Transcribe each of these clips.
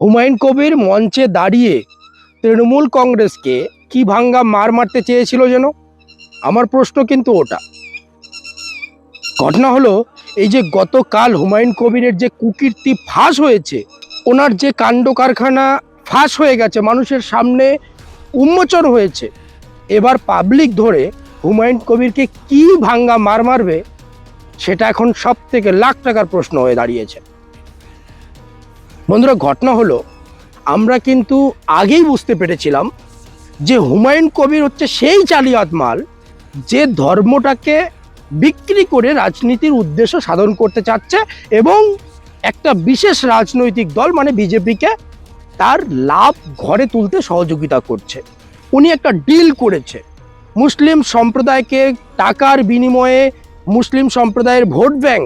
হুমায়ুন কবির মঞ্চে দাঁড়িয়ে তৃণমূল কংগ্রেসকে কি ভাঙ্গা মার মারতে চেয়েছিল যেন। আমার প্রশ্ন কিন্তু ওটা। ঘটনা হলো, এই যে গতকাল হুমায়ুন কবিরের যে কুকীর্তি ফাঁস হয়েছে, ওনার যে কাণ্ড কারখানা ফাঁস হয়ে গেছে, মানুষের সামনে উন্মোচন হয়েছে, এবার পাবলিক ধরে হুমায়ুন কবিরকে কি ভাঙ্গা মার মারবে, সেটা এখন সব থেকে লাখ টাকার প্রশ্ন হয়ে দাঁড়িয়েছে। বন্ধুরা, ঘটনা হলো, আমরা কিন্তু আগেই বুঝতে পেরেছিলাম যে হুমায়ুন কবির হচ্ছে সেই জালিয়াত মাল, যে ধর্মটাকে বিক্রি করে রাজনীতির উদ্দেশ্য সাধন করতে চাচ্ছে এবং একটা বিশেষ রাজনৈতিক দল মানে বিজেপিকে তার লাভ ঘরে তুলতে সহযোগিতা করছে। উনি একটা ডিল করেছে, মুসলিম সম্প্রদায়কে টাকার বিনিময়ে মুসলিম সম্প্রদায়ের ভোট ব্যাংক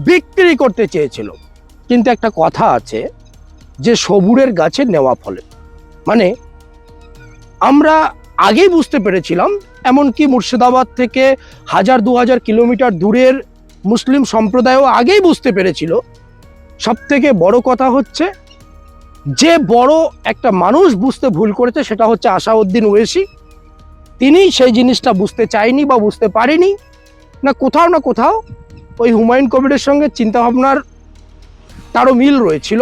বিক্রি করতে চেয়েছিল। কিন্তু একটা কথা আছে যে সবুরের গাছে নেওয়া ফলে, মানে আমরা আগেই বুঝতে পেরেছিলাম, এমনকি মুর্শিদাবাদ থেকে 1000-2000 কিলোমিটার দূরের মুসলিম সম্প্রদায়ও আগেই বুঝতে পেরেছিল। সব থেকে বড় কথা হচ্ছে, যে বড় একটা মানুষ বুঝতে ভুল করেছে সেটা হচ্ছে আসাউদ্দিন ওয়েসি। তিনি সেই জিনিসটা বুঝতে চায়নি বা বুঝতে পারেনি, না কোথাও ওই হুমায়ুন কবিরের সঙ্গে চিন্তাভাবনার তারও মিল রয়েছিল।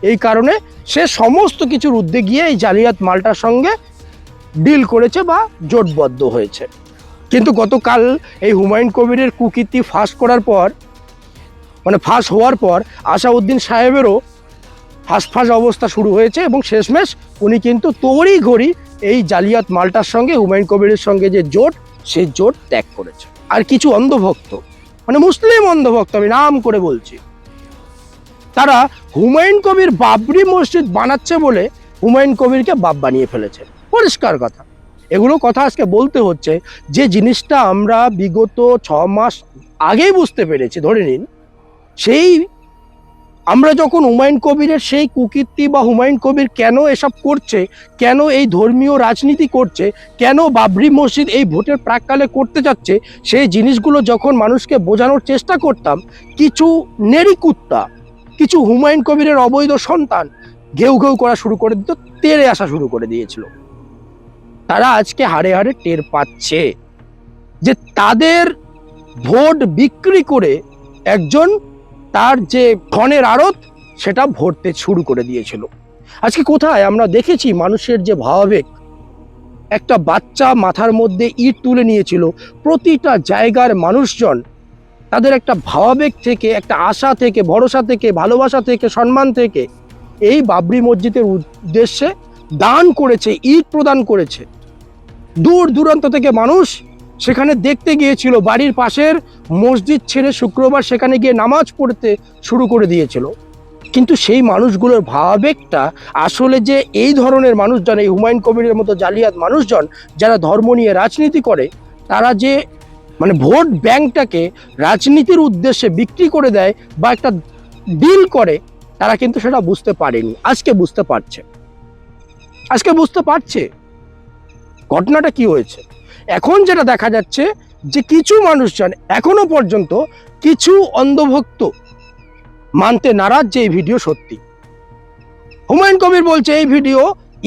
এই কারণে সে সমস্ত কিছুর ঊর্ধ্বে গিয়ে এই জালিয়াত মালটার সঙ্গে ডিল করেছে বা জোটবদ্ধ হয়েছে। কিন্তু গতকাল এই হুমায়ুন কবিরের কুকীর্তি ফাঁস করার পর, মানে ফাঁস হওয়ার পর আসাউদ্দিন সাহেবেরও হাঁসফাঁস অবস্থা শুরু হয়েছে এবং শেষমেশ উনি কিন্তু তড়ি ঘড়ি এই জালিয়াত মালটার সঙ্গে হুমায়ুন কবিরের সঙ্গে যে জোট, সেই জোট ত্যাগ করেছে। আর কিছু অন্ধভক্ত, মানে মুসলিম অন্ধভক্ত, আমি নাম করে বলছি, তারা হুমায়ুন কবির বাবরি মসজিদ বানাচ্ছে বলে হুমায়ুন কবিরকে বাপ বানিয়ে ফেলেছে। পরিষ্কার কথা, এগুলো কথা আজকে বলতে হচ্ছে। যে জিনিসটা আমরা বিগত 6 মাস আগেই বুঝতে পেরেছি, ধরে নিন, সেই আমরা যখন হুমায়ুন কবিরের সেই কুকীর্তি বা হুমায়ুন কবির কেন এসব করছে, কেন এই ধর্মীয় রাজনীতি করছে, কেন বাবরি মসজিদ এই ভোটের প্রাককালে করতে যাচ্ছে, সেই জিনিসগুলো যখন মানুষকে বোঝানোর চেষ্টা করতাম, কিছু নেড়িকুত্তা, কিছু হুমায়ুন কবিরের অবৈধ সন্তান ঘেউ ঘেউ করা শুরু করে দিত, তেড়ে আসা শুরু করে দিয়েছিল। তারা আজকে হাড়ে হাড়ে টের পাচ্ছে যে তাদের ভোট বিক্রি করে একজন তার যে ধনের আড়ত সেটা ভরতে শুরু করে দিয়েছিল। আজকে কোথায় আমরা দেখেছি মানুষের যে ভাবাবেগ, একটা বাচ্চা মাথার মধ্যে ইট তুলে নিয়েছিল, প্রতিটা জায়গার মানুষজন তাদের একটা ভাবাবেগ থেকে, একটা আশা থেকে, ভরসা থেকে, ভালোবাসা থেকে, সম্মান থেকে এই বাবরি মসজিদের উদ্দেশ্যে দান করেছে, ইট প্রদান করেছে। দূর দূরান্ত থেকে মানুষ সেখানে দেখতে গিয়েছিল, বাড়ির পাশের মসজিদ ছেড়ে শুক্রবার সেখানে গিয়ে নামাজ পড়তে শুরু করে দিয়েছিল। কিন্তু সেই মানুষগুলোর ভাবাবেগটা আসলে যে এই ধরনের মানুষজন, এই হুমায়ুন কবিরের মতো জালিয়াত মানুষজন যারা ধর্ম নিয়ে রাজনীতি করে, তারা যে মানে ভোট ব্যাংকটাকে রাজনীতির উদ্দেশ্যে বিক্রি করে দেয় বা একটা ডিল করে, তারা কিন্তু সেটা বুঝতে পারেনি। আজকে বুঝতে পারছে ঘটনাটা কি হয়েছে। এখন যেটা দেখা যাচ্ছে যে কিছু মানুষজন এখনো পর্যন্ত, কিছু অন্ধভক্ত মানতে নারাজ যে এই ভিডিও সত্যি। হুমায়ুন কবির বলছে এই ভিডিও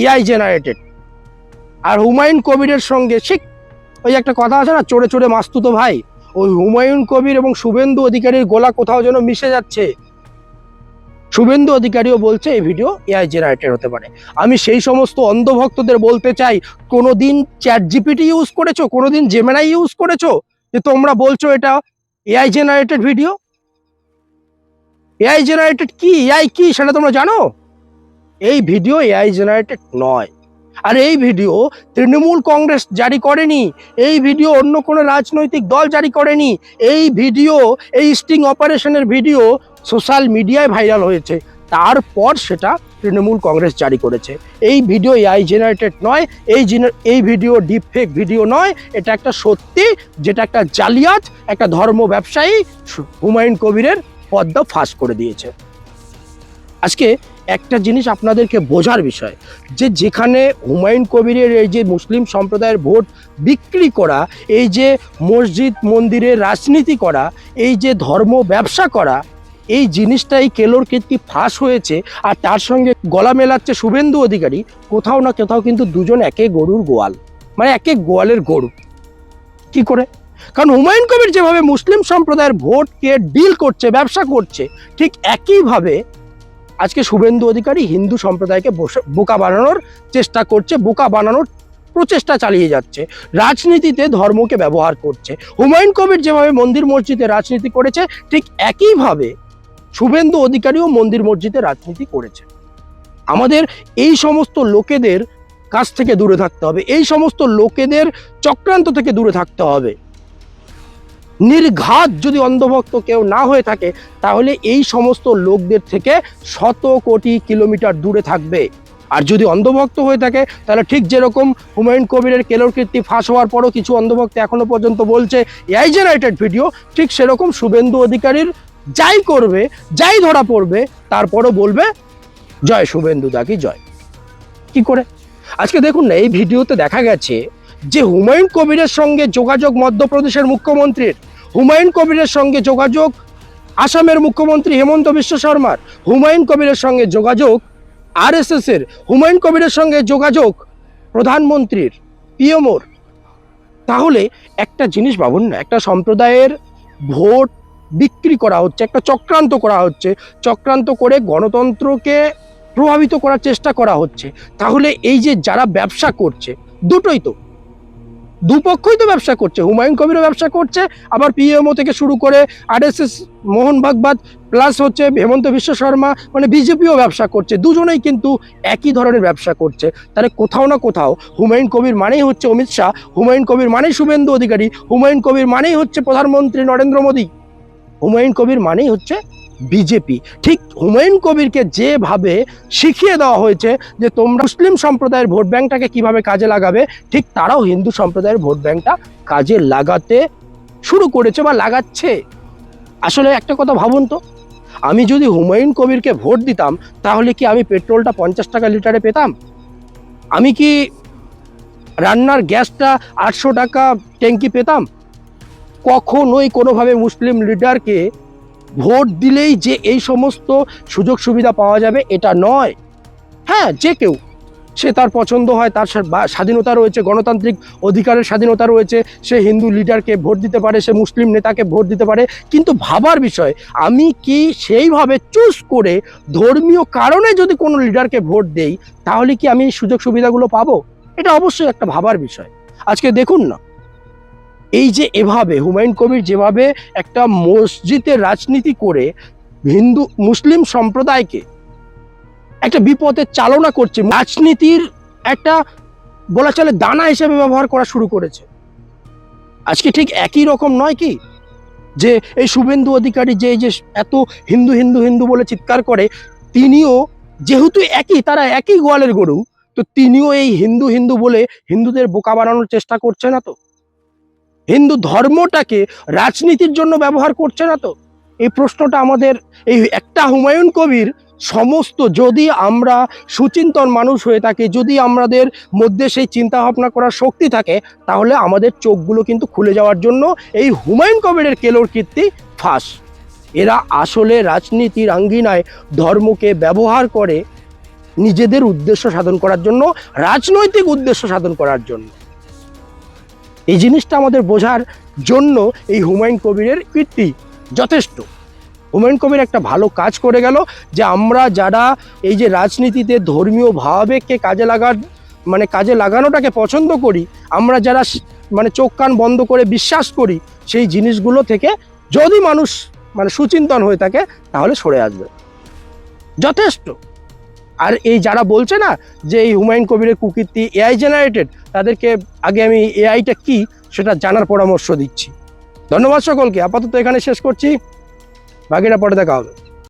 এআই জেনারেটেড, আর হুমায়ুন কবিরের সঙ্গে ঠিক ওই একটা কথা আছে না, চোরে চোরে মাস্তুতো ভাই, ওই হুমায়ুন কবির এবং শুভেন্দু অধিকারীর গোলা কোথাও যেন মিশে যাচ্ছে। শুভেন্দু অধিকারীও বলছে এই ভিডিও এআই জেনারেটেড হতে পারে। আমি সেই সমস্ত অন্ধভক্তদের বলতে চাই, কোনোদিন চ্যাট জিপিটি ইউজ করেছো, কোনোদিন জেমিনাই ইউজ করেছো, যে তোমরা বলছো এটা AI generated video? AI generated কি, এআই কি সেটা তোমরা জানো? এই ভিডিও এআই জেনারেটেড নয়। আর এই ভিডিও তৃণমূল কংগ্রেস জারি করেনি, এই ভিডিও অন্য কোনো রাজনৈতিক দল জারি করেনি। এই ভিডিও, এই স্টিং অপারেশনের ভিডিও সোশ্যাল মিডিয়ায় ভাইরাল হয়েছে, তারপর সেটা তৃণমূল কংগ্রেস জারি করেছে। এই ভিডিও এআই জেনারেটেড নয়, এই ভিডিও ডিপ ফেক ভিডিও নয়, এটা একটা সত্যি, যেটা একটা জালিয়াত, একটা ধর্ম ব্যবসায়ী হুমায়ুন কবিরের পদ্মা ফাঁস করে দিয়েছে। আজকে একটা জিনিস আপনাদেরকে বোঝার বিষয়, যে যেখানে হুমায়ুন কবিরের এই যে মুসলিম সম্প্রদায়ের ভোট বিক্রি করা, এই যে মসজিদ মন্দিরের রাজনীতি করা, এই যে ধর্ম ব্যবসা করা, এই জিনিসটাই কেলোর কীর্তি ফাঁস হয়েছে, আর তার সঙ্গে গলা মেলাচ্ছে শুভেন্দু অধিকারী। কোথাও না কোথাও কিন্তু দুজন একে গরুর গোয়াল, মানে একে গোয়ালের গরু। কি করে? কারণ হুমায়ুন কবির যেভাবে মুসলিম সম্প্রদায়ের ভোটকে ডিল করছে, ব্যবসা করছে, ঠিক একইভাবে আজকে শুভেন্দু অধিকারী হিন্দু সম্প্রদায়কে বোকা বানানোর চেষ্টা করছে, বোকা বানানোর প্রচেষ্টা চালিয়ে যাচ্ছে, রাজনীতিতে ধর্মকে ব্যবহার করছে। হুমায়ুন কবির যেভাবে মন্দির মসজিদে রাজনীতি করেছে, ঠিক একইভাবে শুভেন্দু অধিকারীও মন্দির মসজিদে রাজনীতি করেছে। আমাদের এই সমস্ত লোকেদের কাছ থেকে দূরে থাকতে হবে, এই সমস্ত লোকেদের চক্রান্ত থেকে দূরে থাকতে হবে। নির্ঘাত যদি অন্ধভক্ত কেউ না হয়ে থাকে, তাহলে এই সমস্ত লোকদের থেকে শত কোটি কিলোমিটার দূরে থাকবে। আর যদি অন্ধভক্ত হয়ে থাকে, তাহলে ঠিক যেরকম হুমায়ুন কবিরের কেলোর কীর্তি ফাঁস হওয়ার পরও কিছু অন্ধভক্ত এখনো পর্যন্ত বলছে এআই জেনারেটেড ভিডিও, ঠিক সেরকম শুভেন্দু অধিকারীর যাই করবে, যাই ধরা পড়বে, তারপরও বলবে জয় শুভেন্দু দা কি জয়। কি করে? আজকে দেখুন না, এই ভিডিওতে দেখা গেছে যে হুমায়ুন কবিরের সঙ্গে যোগাযোগ মধ্যপ্রদেশের মুখ্যমন্ত্রীর, হুমায়ুন কবিরের সঙ্গে যোগাযোগ আসামের মুখ্যমন্ত্রী হেমন্ত বিশ্ব শর্মার, হুমায়ুন কবিরের সঙ্গে যোগাযোগ আরএসএস এর, হুমায়ুন কবিরের সঙ্গে যোগাযোগ প্রধানমন্ত্রীর, পিএমওর। তাহলে একটা জিনিস ভাবুন না, একটা সম্প্রদায়ের ভোট বিক্রি করা হচ্ছে, একটা চক্রান্ত করা হচ্ছে, চক্রান্ত করে গণতন্ত্রকে প্রভাবিত করার চেষ্টা করা হচ্ছে। তাহলে এই যে যারা ব্যবসা করছে, দুটোই তো, দুপক্ষই তো ব্যবসা করছে। হুমায়ুন কবিরও ব্যবসা করছে, আবার পিএমও থেকে শুরু করে আরএসএস, মোহন ভাগবত, প্লাস হচ্ছে হেমন্ত বিশ্ব শর্মা, মানে বিজেপিও ব্যবসা করছে। দুজনেই কিন্তু একই ধরনের ব্যবসা করছে। তাহলে কোথাও না কোথাও হুমায়ুন কবির মানেই হচ্ছে অমিত শাহ, হুমায়ুন কবির মানেই শুভেন্দু অধিকারী, হুমায়ুন কবির মানেই হচ্ছে প্রধানমন্ত্রী নরেন্দ্র মোদী, হুমায়ুন কবির মানেই হচ্ছে বিজেপি। ঠিক হুমায়ুন কবিরকে যেভাবে শিখিয়ে দেওয়া হয়েছে যে তোমরা মুসলিম সম্প্রদায়ের ভোট ব্যাংকটাকে কিভাবে কাজে লাগাবে, ঠিক তারাও হিন্দু সম্প্রদায়ের ভোট ব্যাংকটা কাজে লাগাতে শুরু করেছে বা লাগাচ্ছে। আসলে একটা কথা ভাবুন তো, আমি যদি হুমায়ুন কবিরকে ভোট দিতাম, তাহলে কি আমি পেট্রোলটা 50 টাকা লিটারে পেতাম? আমি কি রান্নার গ্যাসটা 800 টাকা ট্যাঙ্কি পেতাম? কখনোই কোনোভাবে মুসলিম লিডারকে ভোট দিলেই যে এই সমস্ত সুযোগ সুবিধা পাওয়া যাবে এটা নয়। হ্যাঁ, যে কেউ, সে তার পছন্দ হয়, তার স্বাধীনতা রয়েছে, গণতান্ত্রিক অধিকারের স্বাধীনতা রয়েছে, সে হিন্দু লিডারকে ভোট দিতে পারে, সে মুসলিম নেতাকে ভোট দিতে পারে। কিন্তু ভাবার বিষয়, আমি কি সেইভাবে চুজ করে ধর্মীয় কারণে যদি কোনো লিডারকে ভোট দেই, তাহলে কি আমি সুযোগ সুবিধাগুলো পাবো? এটা অবশ্যই একটা ভাবার বিষয়। আজকে দেখুন না, এই যে এভাবে হুমায়ুন কবির যেভাবে একটা মসজিদের রাজনীতি করে হিন্দু মুসলিম সম্প্রদায়কে একটা বিপদে চালনা করছে, রাজনীতির একটা বলা চলে দানা হিসেবে ব্যবহার করা শুরু করেছে। আজকে ঠিক একই রকম নয় কি, যে এই শুভেন্দু অধিকারী যে এই যে এত হিন্দু হিন্দু হিন্দু বলে চিৎকার করে, তিনিও যেহেতু একই, তারা একই গোয়ালের গরু, তো তিনিও এই হিন্দু হিন্দু বলে হিন্দুদের বোকা বানানোর চেষ্টা করছে না তো? হিন্দু ধর্মটাকে রাজনীতির জন্য ব্যবহার করছে না তো? এই প্রশ্নটা আমাদের, এই একটা হুমায়ুন কবির সমস্ত, যদি আমরা সুচিন্তন মানুষ হয়ে থাকি, যদি আমাদের মধ্যে সেই চিন্তা ভাবনা করার শক্তি থাকে, তাহলে আমাদের চোখগুলো কিন্তু খুলে যাওয়ার জন্য এই হুমায়ুন কবিরের কেলোর কীর্তি ফাঁস। এরা আসলে রাজনীতির আঙ্গিনায় ধর্মকে ব্যবহার করে নিজেদের উদ্দেশ্য সাধন করার জন্য, রাজনৈতিক উদ্দেশ্য সাধন করার জন্য। এই জিনিসটা আমাদের বোঝার জন্য এই হুমায়ুন কবিরের কীর্তি যথেষ্ট। হুমায়ুন কবির একটা ভালো কাজ করে গেল, যে আমরা যারা এই যে রাজনীতিতে ধর্মীয় ভাবাবেগকে কাজে লাগানোটাকে পছন্দ করি, আমরা যারা মানে চোখ কান বন্ধ করে বিশ্বাস করি, সেই জিনিসগুলো থেকে যদি মানুষ সুচিন্তন হয়ে থাকে, তাহলে সরে আসবে, যথেষ্ট। আর এই যারা বলছে না যে এই হুমায়ুন কবিরের কুকীর্তি এআই জেনারেটেড, তাদেরকে আগে আমি এআইটা কি সেটা জানার পরামর্শ দিচ্ছি। ধন্যবাদ সকলকে, আপাতত এখানে শেষ করছি, বাকিটা পরে দেখা হবে।